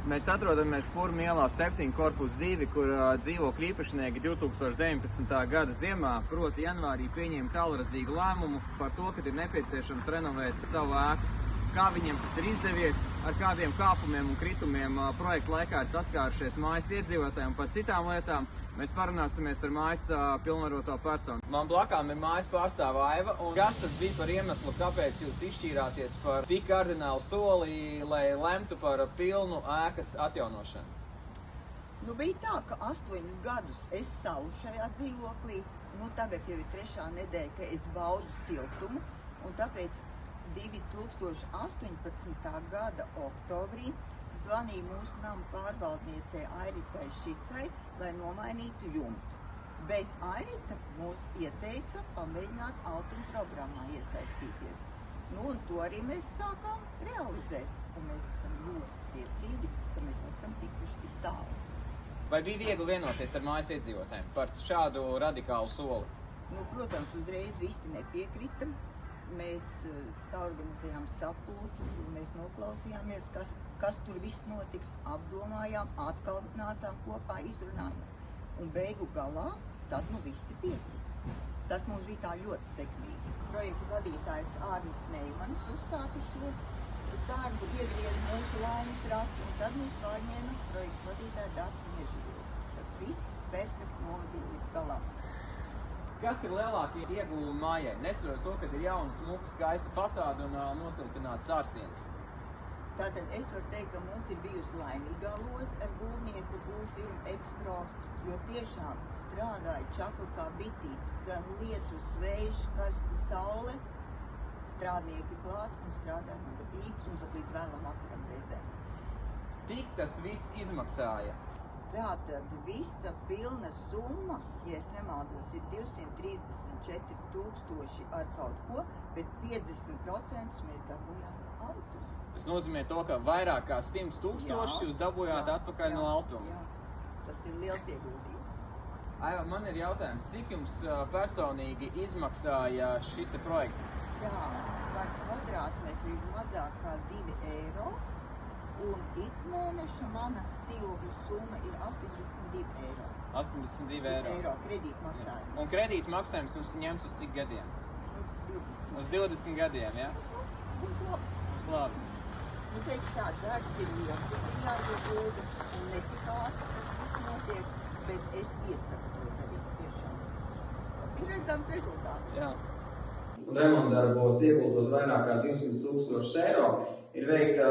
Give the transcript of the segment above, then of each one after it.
Mēs atrodamies Purmu ielā 7, korpus 2, kur dzīvokļu īpašnieki 2019. gada ziemā, proti janvārī, pieņēma tālredzīgu lēmumu par to, ka ir nepieciešams renovēt savu ēku. Kā viņiem tas ir izdevies, ar kādiem kāpumiem un kritumiem projekta laikā ir saskārušies mājas iedzīvotājiem un par citām lietām, mēs parunāsimies ar mājas pilnvaroto personu. Man blakām ir mājas pārstāve Aiva, un kas tas bija par iemeslu, kāpēc jūs izšķīrāties par tik kardinālu soli, lai lemtu par pilnu ēkas atjaunošanu? Nu, bija tā, ka 8 gadus es salu šajā dzīvoklī, tagad jau ir 3. nedēļa, ka es baudu siltumu, un tāpēc 2018. gada oktobrī zvanīja mūsu nama pārvaldniecei Airitai Šicai, lai nomainītu jumtu. Bet Airita mūs ieteica pamēģināt Altuma programmā iesaistīties. Un to arī mēs sākām realizēt. Un mēs esam ļoti priecīgi, ka mēs esam tikuši tik tālu. Vai bija viegli vienoties ar mājas iedzīvotājiem par šādu radikālu soli? Protams, uzreiz visi nepiekrita. Mēs saorganizējām sapulces, kur mēs noklausījāmies, kas tur viss notiks, apdomājām, atkal nācām kopā, izrunājām. Un beigu galā tad visi piekrita. Tas mums bija tā ļoti sekmīgi. Projektu vadītājs Ārnis Neimanis uzsāka šo darbu, iegrieza mūsu laimes ratu, un tad mūs pārņēma projektu vadītāja Dācis Mežģīla. Tas viss perfekti novadīja līdz galam. Kas ir lielākie ieguvumi mājai? Neskatoties to, ka ir jauna, smuka, skaista fasāde un nosiltināts ārsienas. Tātad es varu teikt, ka mums ir bijusi laimīgā loze ar būvnieku būvfirmu Expro, jo tiešām strādāja čakli kā bitītes, gan lietus, vējš, karsta saule, strādnieki klāt un strādāja nodabīgi un pat līdz vēlam vakaram reizēm. Cik tas viss izmaksāja? Tātad visa pilna summa, ja es nemaldos, ir 234 000 ar kaut ko, bet 50% mēs dabūjām no Altuma. Tas nozīmē to, ka vairāk kā 100 000 jūs dabūjāt atpakaļ no Altuma. Jā, tas ir liels ieguldījums. Aiva, man ir jautājums, cik jums personīgi izmaksāja šis te projekts? Jā, par kvadrātmetru ir mazāk kā 2 eiro. Un ikmēneša mana dzīvokļa summa ir 82 eiro. 82 eiro. Eiro kredītmaksājums. Un kredītmaksājums jums ņems uz cik gadiem? Uz 20. Uz 20 gadiem, jā? Būs labi. Būs labi. Teiks tā, darbs ir liels, tas ir jāiegulda, un ne tik ātri tas viss notiek, bet es iesaku to darīt tiešām. Ir redzams rezultāts. Jā. Remontdarbos ieguldot vairāk kā 200 000 eiro, ir veikta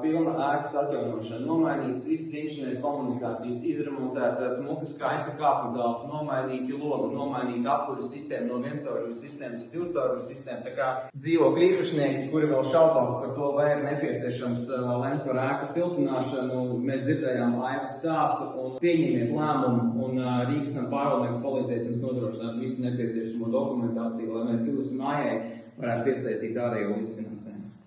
pilna ēkas atjaunošana, nomainītas visas inženieru komunikācijas, izremontēta smuka, skaista kāpņu telpa, nomainīti logi, nomainīta apkuras sistēma no viensauruļu sistēmas uz divsauruļu sistēmu. Tā kā dzīvokļu īpašnieki, kuri vēl šaubās par to, vai ir nepieciešams lemt par ēkas siltināšanu, mēs dzirdējām Aivas stāstu un pieņemiet lēmumu, un Rīgas nama pārvaldnieks palīdzēs jums nodrošināt visu nepieciešamo dokumentāciju, lai mēs jūsu mājai varētu piesaistīt ārējo līdzfinansējumu.